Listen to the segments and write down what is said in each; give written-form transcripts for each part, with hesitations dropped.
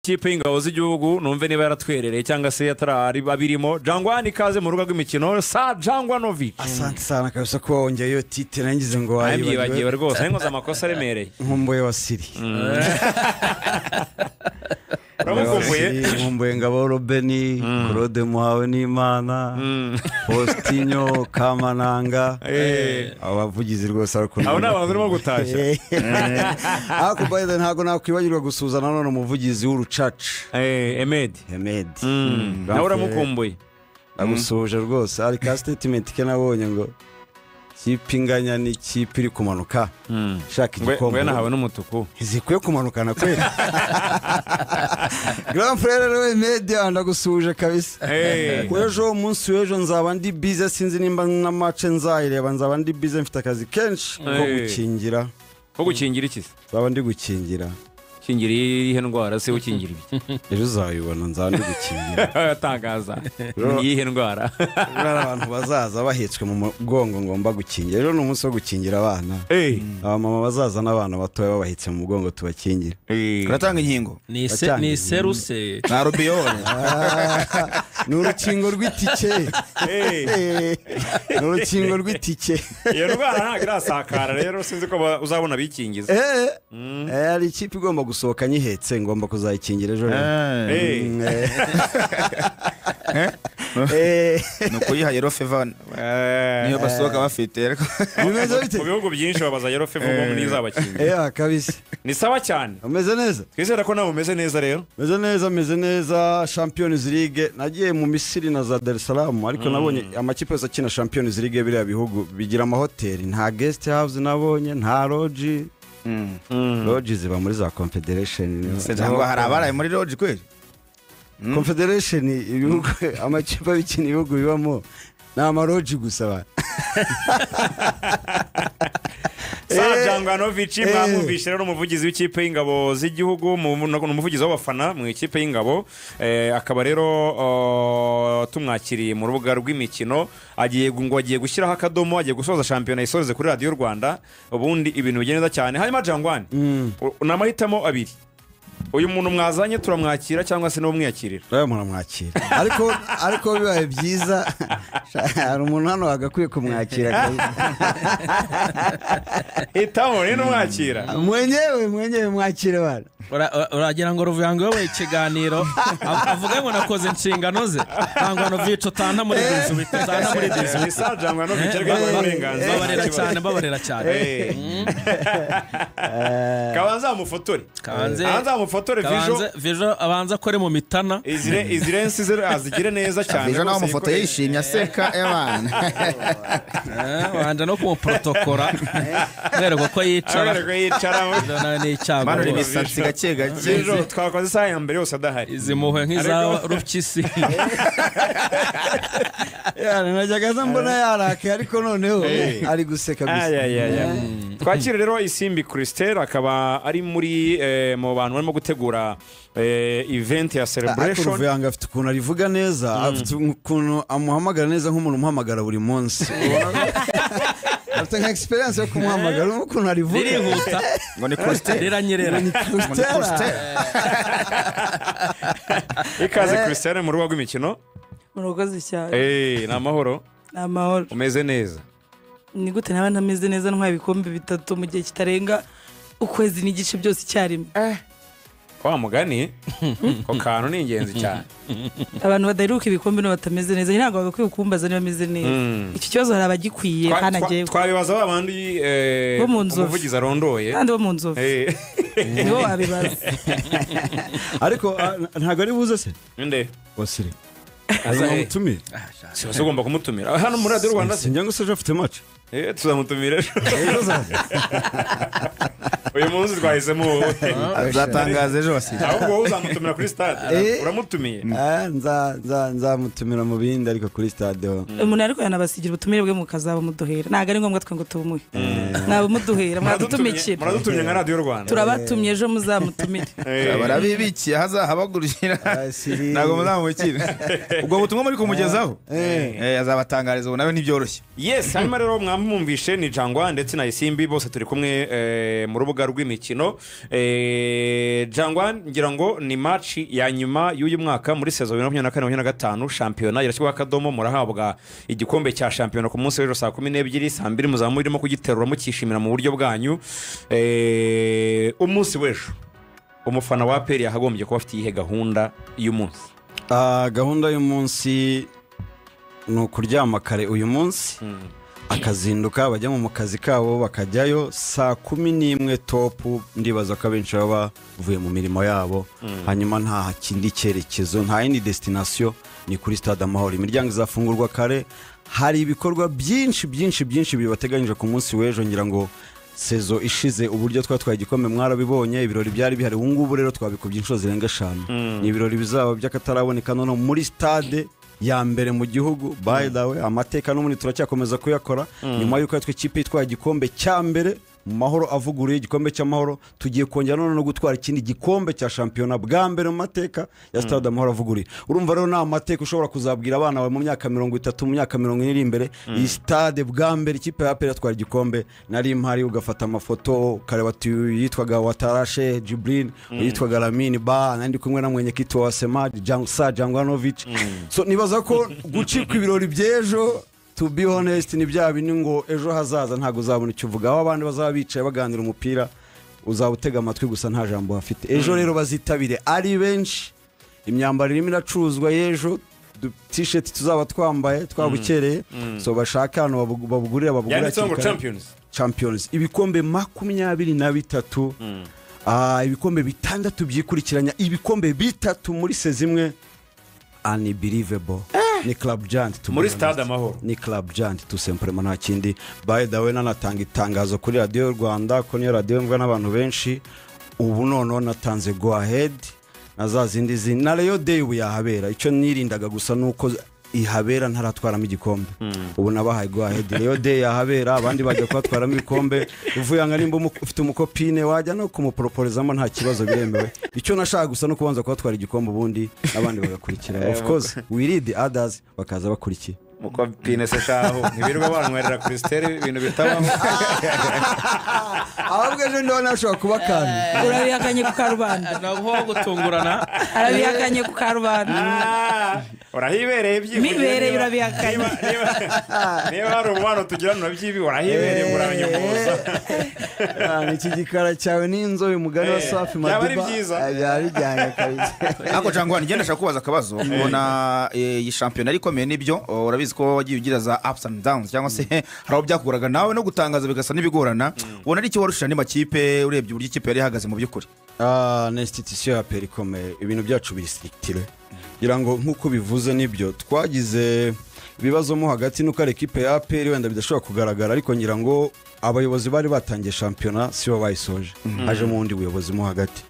kipe y'ingabo z'igihugu numve niba yaratwerereye cyangwa se yatarari babirimo. Jangwani kaze mu rugo rw'imikino Sa Jangwanovic. Asante sana kabisa ko wongeyeyo titre nangize ngo wayibagiwe rwose nkoze amakosa aremereye nkumbuye wasiri nkumbuye ngabo Robeni Claude Muhawe n'Imana Postinyo Kamananga abavugizi rwose ariko abo nabantu barimo gutashya ako bayida ntago nakwibagirwa gusuzana none umuvugizi w'urucaca Emed nawe uramukumbuye agusuje rwose ari ka statement ke nabonye ngo kipinganya ni kipe iri kumanuka shaka igikombe nahawe n'umutuku izikwiye kumanukana kweli Grand frère we media ndagusuje kabisa kwejo umunsi w'ejo nzaba ndi busy sinzi nimba na match nzayireba nzaba ndi busy mfite akazi kenshi ko gukingira iki nzaba ndi gukingira kingira ihe ndwara se ukingira ibiki ejo uzayibona nzandi gukingira tangaza ihe ndwara abantu bazaza bahetswe mu mugongo ngomba gukingira rero n'umunsi wo gukingira abana abamama bazaza n'abana batoya babahetse mu mugongo tubakingira kuratanga inkingo ni seruse na rubiole n'urukingo rw'itike n'urukingo rw'itike iyo ndwara ntabwo irasakara rero sinzi ko uzabona bikingiza ari ikipe igomba gusohoka nyihetse ngomba kuzayikingira ejo nuko yiha yellow fever niyo basohoka bafite mu bihugu byinshi babaza yellow fever ngo nizabakingira kabisa ni sawa cyane umeze neza twizera ko nawe umeze neza rero meze neza Champions League nagiye mu Misiri na za Dar es Salaam ariko nabonye amakipe yose akina Champions League biriya bihugu bigira amahoteli nta guest house nabonye nta lodge lodge ziba muri za Confederation cyangwa hari abaraye muri lodge kweli Confederation ibihugu amakipe y'ikini ibihugu bibamo na amaroji gusa Sa Jangwanovic mwamwumvishe rero umuvugizi w'ikipe y'ingabo z'igihugu umuvugizi w'abafana mu ikipe y'ingabo akaba rero tumwakiriye mu rubuga rw'imikino agiye gushyiraho akadomo agiye gusoza shampiyona isoreze kuri Radio Rwanda ubundi ibintu bigenda cyane hanyuma Jangwani namahitamo abiri uyu muntu mwazanye turamwakira cyangwa se no mwiyakirira rero muramwakira ariko bibaye byiza hari umuntu hano agakwiye kumwakira hitamo rero mwakira mwenyewe mwakire bana uragira ngo ruvuga ngo we ikiganiro avuga ngo nakoze inshingano ze Jangwanovic utana muri dizu Sa Jangwanovic babarera cyane kabanza mufotore Vijo abanza kore mu mitana izirensi azigire neza cyane Vijo nawo mufoto yishimye aseka y'abana wanda no ku protokora rero ko yicara mano imisatsi gake Vijo twakoze saa ya mbere yose adahari izimuhwe nk'iza rupyisi najyaga mbona yarake ariko noneho ari guseka gusa twakire rero Isimbi Christelle akaba ari muri mu bantu barimo gutegura event ya celebration ariko afite ukuntu arivuga neza afite ukuntu amuhamagara neza nk'umuntu umuhamagara buri munsi afite nka experience yo kumuhamagara ukuntu arivuga irihuta ngo ni Christelle riranyerera ikaze Christelle mu rugo rw'imikino murugoze cyane namahoro umeze neza ni gute naba ntameze neza ntwaye ibikombe 3 mu gihe kitarenga ukwezi n'igice byose icyarimwe kwa mugani ko kantu ni ingenzi cyane abantu badaheruka ibikombe no batameze neza ntabwo bagakwiye kumbaza niba ameze neza iki kibazo hari abagikwiye hanagiye twabibaza babandi umuvugizi arondoye kandi bo mu nzovu nibo wabibaza ariko ntabwo ari buze se nde wasire azamutumira si ugomba kumutumira hano muri Radio Rwanda sinjya ngo se afite match tuzamutumira uyu munsi twahisemo azatangaza ejo wasire ahubwo uzamutumira kuri stade uramutumiye nzamutumira mu bindi ariko kuri stade umuntu ariko yanabasigira ubutumire bwe mukazaba muduhera ntago ari ngombwa twe ngo tubumuhe nabo muduhera muradutumikira muradutumye nka Radio Rwanda turabatumye ejo muzamutumire barabibikiye hazahabagurukira ntago muzamukira ubwo butumwa muri kumugezaho azabatangariza ubu nawe ntibyoroshye yes hanyuma rero mwamwumvishe ni Jangwa ndetse na Isimbi bose turi kumwe mu rubuga rw'imikino. Jangwa ngira ngo ni match ya nyuma y'uyu mwaka muri saison 2024-2025 shampiyona irashyirwa akadomo murahabwa igikombe cya shampiyona ku munsi w'ejo saa 12 saa 2 muzamurimo kugiterura mukishimira mu buryo bwanyu. Umunsi w'ejo umufana wa APR yahagombye kuba afite ihe gahunda y'umunsi. Gahunda y'umunsi ni ukuryama kare uyu munsi akazinduka bajya mu kazi kabo bakajyayo saa 11 topu. Ndibaza ko abenshi baba bavuye mu mirimo yabo hanyuma nta kindi cyerekezo nta yindi destination ni kuri Stade Amahoro. Imiryango izafungurwa kare. Hari ibikorwa byinshi bibateganyije ku munsi w'ejo. Ngira ngo sezo ishize uburyo twatwaye igikombe mwarabibonye. Ibirori byari bihari. Ubu ngubu rero twabikubye inshuro zirenga 5. Ni ibirori bizaba by'akataraboneka none muri stade ya mbere mu gihugu. By the way amateka n'umuntu turacyakomeza kuyakora nyuma y'uko yatwe ikipe itwaye igikombe cya mbere mu mahoro avuguruye igikombe cy'amahoro. Tugiye kongera none no gutwara ikindi gikombe cya shampiyona bwa mbere mu mateka ya Stade Amahoro avuguruye. Urumva rero na amateka ushobora kuzabwira abana bawe mu myaka 30 mu myaka 40 iri imbere. Iyi stade bwa mbere ikipe ya APR yatwara igikombe nari impari ugafata amafoto ukareba yitwaga Watarashe Jibril yitwaga Lamine Ba nandi kumwe na mwenyekiti wa Sema Jangwanovic. So nibaza ko gucika ibirori byejo to be honest ni bya bini ngo ejo hazaza ntago uzabona icyo uvuga. Aho abandi bazaba bicaye baganira umupira uzawutega amatwi gusa nta jambo bafite. Ejo rero bazitabire ari benshi. Imyambaro irimo iracuruzwa y'ejo t-shirt tuzaba twambaye twabukereye. So bashaka hano babugurira Champions ibikombe 23 ibikombe 6 byikurikiranya ibikombe 3 muri sezimwe. Unbelievable. Ni Club Giant muri Stade Amahoro. Ni Club Giant tout simplement nta kindi. By the way nanatanga itangazo kuri Radio Rwanda ko niyo radio mvwa n'abantu benshi. Ubu noneho natanze go ahead nazazindi na Leo Day yahabera. Icyo nirindaga gusa nuko ihabera ntaratwaramo igikombe. Ubu nabahaye go ahead Leo Day yahabera abandi bajya kwatwaramo ibikombe. Uvuye nga nimba ufite umukopine wajya no kumuproposezamo nta kibazo biremewe. Icyo nashaka gusa no kubanza kwatwara igikombe ubundi abandi bagakurikira. Of course we read the others bakaza bakurikira. Mukopine se shaho nibirwa banwerera Christelle ibintu bitabaho. Ahubwo ejo ndo nashobora kuba kandi urabihakanye ku karubanda nabo gutungurana arabihakanye ku karubanda urahibereye by'ibi mibereye urabihakanye niba hari umwana tugirana by'ibi urahibereye uramenye kuza. Iki gikara cyawe n'inzobe mugari wa Safi Madiba yari bijyanye kabisa. Ako Jangwa ngenda nshaka kubaza akabazo ubona iyi shampiyona ari komeye nibyo urabizi ko wagiye ugira za ups and downs cyangwa se haraho byakuraga nawe no gutangaza bigasa n'ibigorana. Ubona ari cyo warushije andi makipe urebye uburyo ikipe yari ihagaze mu by'ukuri. Na institution ya APR ikomeye ibintu byacu biristrictire. Ngira ngo nkuko bivuze nibyo twagize ibibazo mo hagati nuko ari equipe ya APR wenda bidashobora kugaragara ariko ngira ngo abayobozi bari batangiye shampiyona siyo bayisoje. Haje mu wundi buyobozi mo hagati.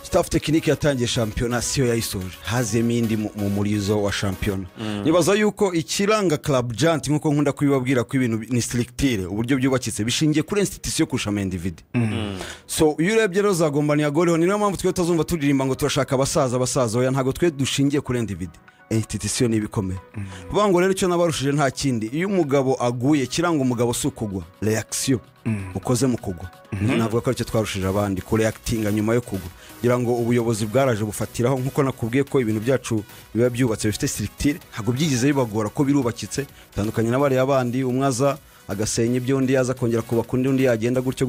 Staff technique yatangiye shampiyona siyo yayisoje. Hazemo indi mu murizo wa shampiyona. Nibaza yuko ikiranga Club Giant nkuko nkunda kubibabwira ko ibintu ni strictire uburyo byubakitse bishingiye kuri institution kurusha individu. So iyo urebye rero zagombani yagoreho niyo mpamvu twe tuzumva turirimba ngo turashaka abasaza oya ntago twe dushingiye kuri individu. Institution ibikomeye. Bango rero icyo nabarushije nta kindi. Iyo umugabo aguye kiranga umugabo sukugwa reaction ukoze mu kugwa. Navuga ko icyo twarushije abandi ko reactinga nyuma yo kugwa. Ngira ngo ubuyobozi bwaraje bufatiraho nkuko nakubwiye ko ibintu byacu biba byubatse bifite strictire hago byigize bibagora ko birubakitse tandukanye n'abari abandi umwaza agasenya ibyo undi yaza kongera kubakundi undi yagenda gutyo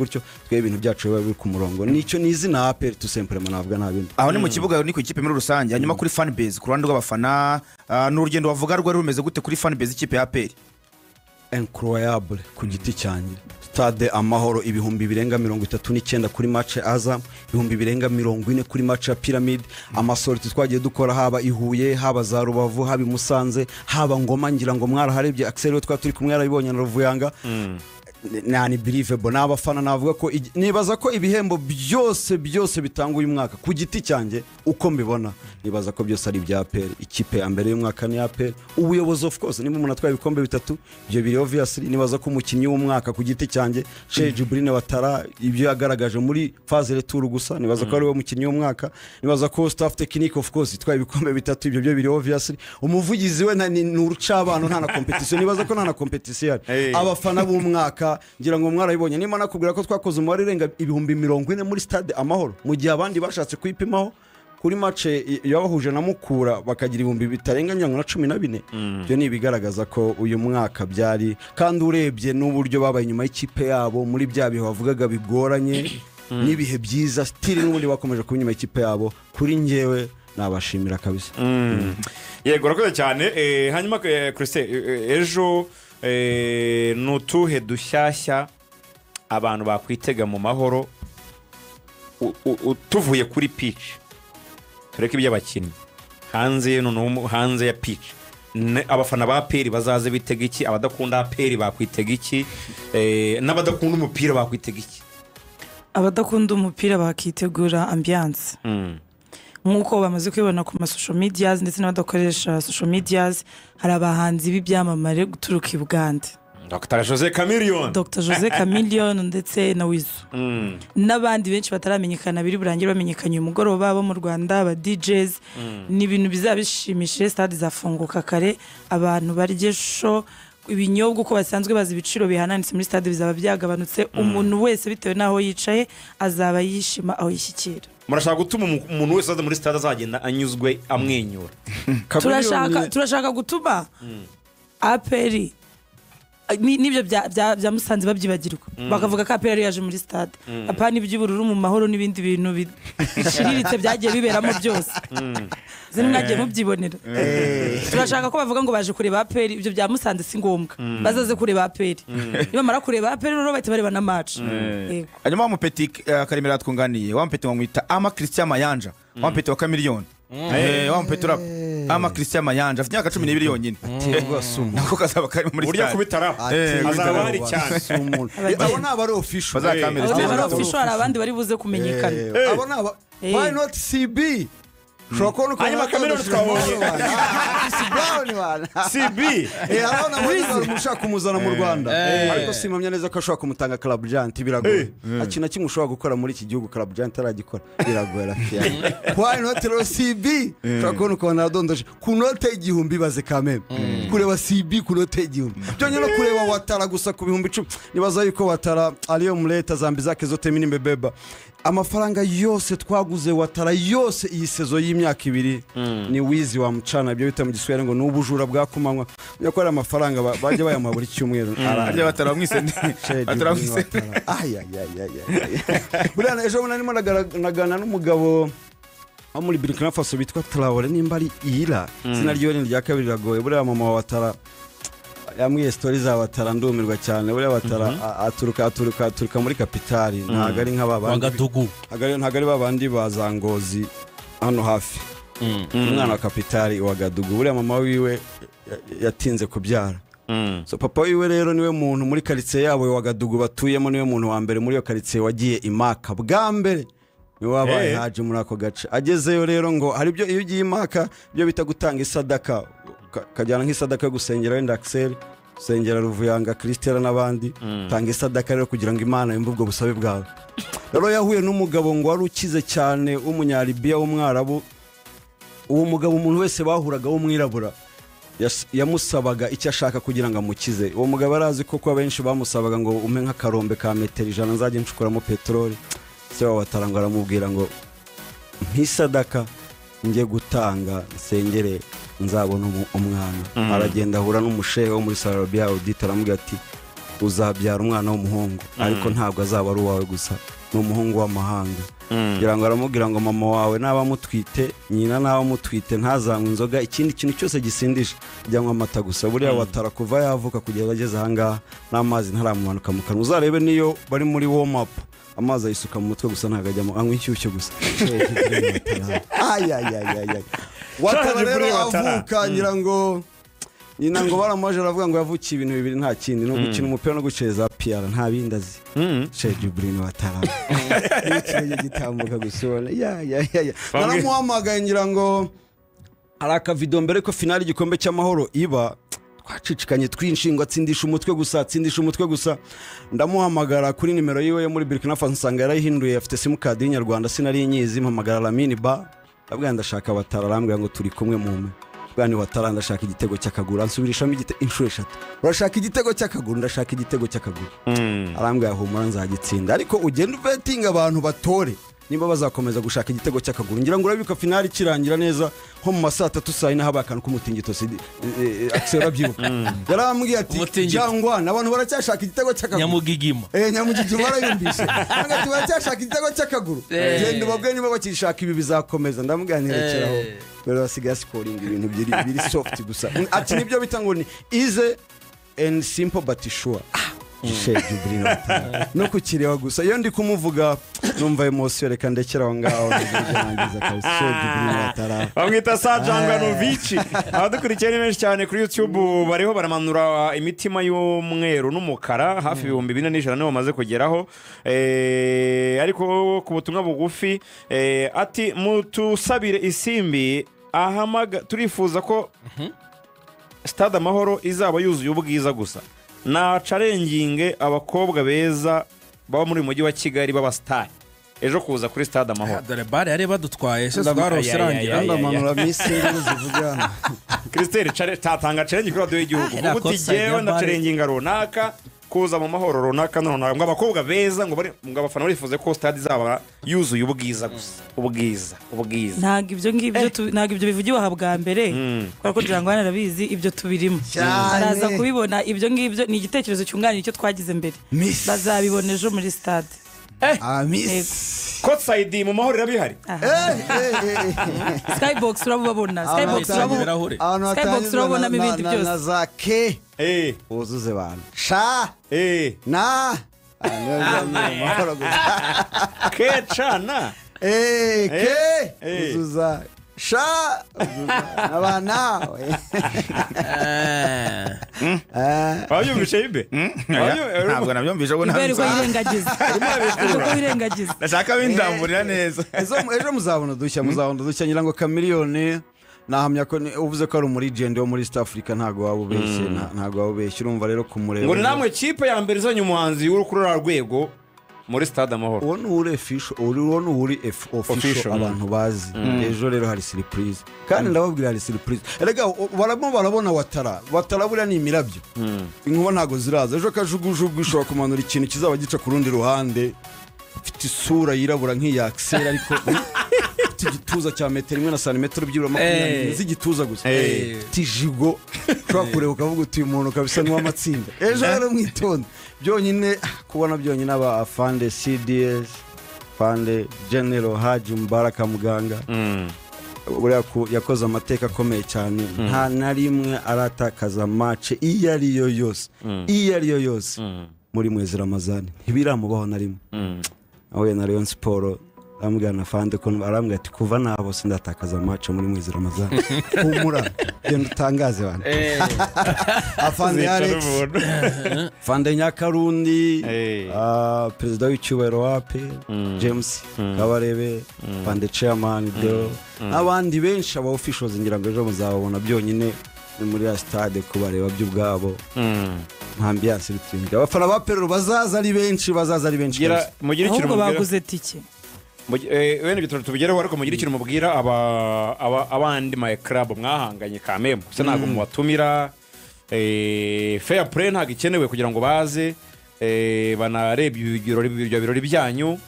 twe ibintu byacu biba biri ku murongo. Nicyo nizina APR tout simplement navuga ntabindi. Aho ni mu kibuga ni ku ikipe muri rusange hanyuma kuri fan base ku ruhande rw'abafana n'urugendo bavuga rwari rumeze gute kuri fan base ikipe ya APR? Incroyable ku giti cyanjye. Stade Amahoro ibihumbi birenga 39 kuri match Azam, ibihumbi birenga 40 kuri match Pyramid. Amasorti twagiye dukora haba Ihuye haba za Rubavu haba Musanze haba Ngoma ngira ngo mwaraharebye Axel twa turi kumwe yarabibonye na Ruvuyanga. ni believable n'abafana navuga ko nibaza ko ibihembo byose bitanga uyu mwaka ku giti cyanjye uko mbibona nibaza ko byose ari ibya APR ikipe ya mbere y'umwaka ni APR ubuyobozi of course niba umuntu atwaye ibikombe bitatu ibyo biri obviously nibaza ko umukinnyi w'umwaka ku giti cyanjye Sheikh Djibril Watara ibyo yagaragaje muri phase retour gusa nibaza ko ari we mukinnyi w'umwaka nibaza ko staff technique of course itwaye ibikombe bitatu ibyo biri obviously umuvugizi we ni urucabano nta na competition nibaza ko nta na competition abafana b'umwaka ngira ngo mwarabibonye nimba nakubwira ko twakoze umubare urenga 40,000 muri stade Amahoro mu gihe abandi bashatse kwipimaho kuri match yabahuje na Mukura bakagira 1000 bitarenga na 14 byo ni bigaragaza ko uyu mwaka byari kandi urebye n'uburyo babaye inyuma y'ikipe yabo muri bya bihe bavugaga bigoranye n'ibihe byiza stili n'ubundi bakomeje kuba inyuma y'ikipe yabo kuri njyewe nabashimira kabisa yego rakoze cyane hanyuma Christe ejo nutuhe dushyashya abantu bakwitega mu mahoro tuvuye kuri pitch tureke iby'abakinnyi hanze ya pitch abafana ba APR bazaze bitega iki abadakunda APR bakwitega iki n'abadakunda umupira bakwitega iki abadakunda umupira bakitegura ambiance nk'uko bamaze kwibona ku social medias ndetse n'abadakoresha social medias hari abahanzi b'ibyamamare guturuka i Buganda Dr. Jose Chameleone ndetse na Wizo n'abandi benshi bataramenyekana biri burangire bamenyekanye umugoroba bo mu Rwanda aba DJs ni ibintu bizabishimishije stade zafunguka kare abantu barye show ibinyobwa uko basanzwe bazi ibiciro bihananitse muri stade bizaba byagabanutse umuntu wese bitewe naho yicaye azaba yishima aho yishyikira murashaka gutuma umuntu wese muri stade azagenda anyuzwe amwenyura turashaka gutuma APR nibyo bya Musanze babyibagirwa bakavuga ko APR yaje muri stade apana iby'ubururu mu mahoro n'ibindi bintu bishiriritse byagiye biberamo byose zino mwagiye mubyibonera turashaka ko bavuga ngo baje kureba APR ibyo bya Musanze si ngombwa bazaze kureba APR niba mara kureba APR rero bahita bareba na match hanyuma wa Mupeti Karimera twunganiye wa Mupeti wamwita Ama Christian Mayanja wa Mupeti wa Chameleone wa Mupeti rap Ama Christian Mayanja afite imyaka 12 yonyine nako kazaba kari muri burya kubitara azaba hari cyane abona abari official bazakamera stage abari official abandi bari buze kumenyekana abona why not CB Shokonu kwa Chameleone twabonye CB arabona muri mushaka kumuzana mu Rwanda ariko simamya neza ko ashobora kumutanga Club Giant biragoye akina kimwe ushobora gukora muri iki gihugu Club Giant aragikora biragoye why not CB Shokonu kwa nadondoje ku note 1000 baze kameme kureba CB ku note 1000 byonye no kureba Watara gusa ku 1010 nibaza yuko Watara aliyo muleta zambi zake zote minimbe beba amafaranga yose twaguze Watara yose iyi sezo y'imyaka 2 ni wizi wa mcana byo bita mu giswere ngo n'ubujura bwakumanywa yakora amafaranga baje bayamuha buri cyumweru arya Watara mwise burana ejo bunarimo nagana n'umugabo wo muri Burkina Faso bitwa Traoré nimba ari ira sinaryo rya kabiri ragoye burya mama wa Watara yamwiye stories za Watara ndumirwa cyane buriya Watara aturuka muri kapitali ntago ari nk'ababandi Wagadugu ntago ari babandi bazangozi hano hafi umwana wa kapitali Wagadugu buriya mama wiwe yatinze kubyara so papa wiwe rero niwe muntu muri quartier yabo Wagadugu batuyemo niwe muntu wa mbere muri yo quartier wagiye imaka bwa mbere ni wabaye haje muri ako gace agezeyo rero ngo hari byo iyo ugiye imaka byo bita gutanga isadaka kajyana nk'isadaka yo gusengera wenda Axel sengera Ruvuyanga Christelle n'abandi tanga isadaka rero kugira ngo Imana yumve ubwo busabe bwawe rero yahuye n'umugabo ngo wari ukize cyane w'umunyalibiya w'umwarabu uwo mugabo umuntu wese bahuraga w'umwirabura yamusabaga icyo ashaka kugira ngo amukize uwo mugabo arazi ko kwa benshi bamusabaga ngo umpe nk'akarombe ka metero 100 nzajye ncukuramo petroli se Watara ngo aramubwira ngo nk'isadaka ngiye gutanga sengere nzabona umwana aragenda ahura n'umushehe wo muri Saudi Arabia Audit aramubwira ati uzabyara umwana w'umuhungu ariko ntabwo azaba ari uwawe gusa n'umuhungu w'amahanga ngira ngo aramubwira ngo mama wawe naba mutwite nyina naba mutwite ntazanywa inzoga ikindi kintu cyose gisindisha ajyanywa amata gusa buriya Watara kuva yavuka kugeza ageze ahangaha n'amazi ntaramumanuka mu kanwa uzarebe niyo bari muri warm up amazi ayisuka mu mutwe gusa ntago ajyamo anywa inshyushyu gusa Watara rero avuka ngira ngo nyina ngo baramubaje aravuga ngo yavukiye ibintu bibiri nta kindi no gukina umupira no guceza PR nta bindi azi Sheikh Bruno Watara ikirenge gitambuka gusubona naramuhamagaye ngira ngo ari akavido mbere ko finali igikombe cy'amahoro iba twacicikanye twinshi ngo atsindisha umutwe gusa ndamuhamagara kuri nimero yiwe yo muri Burkina Faso nsanga yarahinduye afite simukadi y'inyarwanda sinari inyizi mpamagara Lamine Ba abwa ndashaka Watara arambwira ngo turi kumwe mu bwani Watara ndashaka igitego cy'akaguru ansubirishamo inshuro 3 urashaka igitego cy'akaguru ndashaka igitego cy'akaguru arambwira humura nzagitsinda ariko ugenda uvetinga abantu batore nimba bazakomeza gushaka igitego cy'akaguru ngira ngo urabika finali kirangira neza nko mu masaa 3 saa 4 habakana kumutingito aksera byibuka yarambwiye ati cyangwa nabantu baracyashaka igitego cy'akaguru nyamugigima barayumvise ngati baracyashaka igitego cy'akaguru genda babwe niba bakishaka ibi bizakomeza ndamuganirekeraho rero basigaye scoring ibintu biri soft gusa ati nibyo bitango ni easy and simple but sure Sheikh Bruno no kukirewa gusa iyo ndi kumuvuga numva emotion reka ndekeraho ngaho ngize kabisa Sheikh Bruno Watara bamwita Sajanganovic abadukurikiye ni benshi cyane kuri YouTube bariho baramanura imitima y'umweru n'umukara hafi 2400 nibo bamaze kugeraho ariko ku butumwa bugufi ati mutusabire Isimbi ahamaga turifuza ko Stade Amahoro izaba yuzuye ubwiza gusa na challenging abakobwa beza baba muri mujyi wa Kigali baba star ejo kuza kuri Stade Amahoro dore bare yari badutwaye se twaroserangira ndamanura misingiro zivugana Christelle tatanga challenge kuri radio y'igihugu kuko utigewe na challenging runaka kuza mu mahoro runaka none ngo abakobwa beza ngo abafana barifuze ko Stade izaba yuzuye ubwiza gusa ubwiza ntago ibyo ngibyo ntago ibyo bivugiwe habwa mbere kuko Jangwa narabizi ibyo tubirimo araza kubibona ibyo ngibyo ni igitekerezo cyunganira icyo twagize mbere bazabibona ejo muri Stade Coach Saidi mu mahoro irabihari Skybox urabubona Skybox urabona ibindi byose na zake uzuze bana sha na kecana uzuza sha abana Wabyumvishe ibe ntabwo nabyumvishe ubwo irengagiza ndashaka bindamburira neza ejo muzabona dushya ngira ngo Chameleone nahamya ko uvuze ko ari muri legend wo muri East Africa ntago wabubeshye urumva rero kumureba ngo namwe kipe ya mbere izanye umuhanzi w'urukurura rwego muri Stade Amahoro uwo ni uri official abantu bazi ejo rero hari surprise kandi ndababwira hari surprise erega barabona Watara buriya ni imirabyo inkuba ntago ziraza ejo kajugujugu ishobora kumanura ikintu kizaba gica ku rundi ruhande ufite isura yirabura nk'iyaksera ariko igituza cya metero 1 na santimetero byibura 20 z'igituza gusa tijigo twakureba ukavuga uti umuntu kabisa n'uwamatsinda ejo rero mwitonde byonyine kubona byonyine aba afande CDS fande General Haji Mubaraka Muganga buriya yakoze amateka akomeye cyane nta na rimwe aratakaza match iyo ariyo yose muri mwezi Ramazani ntibiramubaho na rimwe aho na Rayon Sport amugana fande ko arambwira ati kuva nabo sindatakaza match muri mwezi Ramazani humura genda utangaze bana afande Alex fande Nyakarundi president w'icyubahiro wape James Kabarebe fande chairman do abandi benshi aba officials ngira ngo ejo muzababona byonyine muri ya stade kubareba by'ubwabo ambiance bitinga abafana ba Perero bazaza ari benshi mugira ikintu mubwira baguze tike wene bitoro tubigeraho ariko mugira ikintu mubwira abandi my club mwahanganye kamemo se nago mubatumira fair play ntago ikenewe kugira ngo baze banarebye ibirori byanyu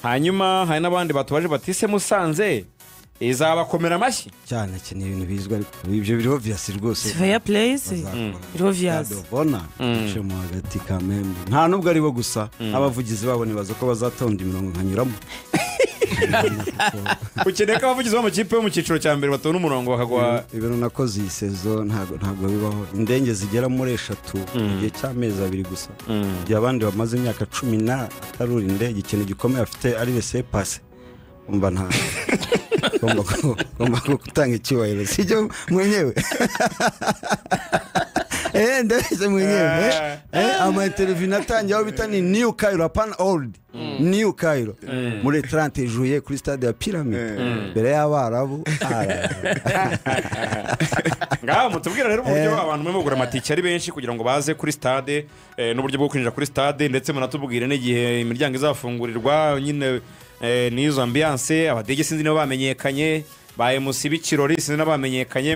hanyuma hari n'abandi batubaje batise Musanze izabakomera amashyi cyane cyane ibintu bizwa ibyo biriho vyasi rwose fair play biriho vyasi bona cyo mu hagati kamembe nta nubwo ari bo gusa abavugizi babo nibaza ko bazatonda imirongo nkanyuramo ukeneka abavugizi b'amakipe yo mu cyiciro cya mbere batona umurongo bakagwa ibintu nakoze iyi sezo ntago bibaho indenge zigera muri 3 igihe cy'amezi 2 gusa igihe abandi bamaze imyaka 10 na atarura indege ikintu gikomeye afite ari laissez passer umva nta ngomba kutanga icyubahiro sijyo mwenyewe ndabeshya mwenyewe ama interview natangiye aho bita ni New Cairo pan old New Cairo muri 30 juillet kuri stade ya Pyramid mbere y'abarabu ngaho mutubwira rero uburyo abantu barimo kugura amatike ari benshi kugira ngo baze kuri stade n'uburyo bwo kwinjira kuri stade ndetse munatubwire n'igihe imiryango izafungurirwa nyine n'izo ambiance abadege sinzi nibo bamenyekanye ba MC b'ikirori sinzi n'abamenyekanye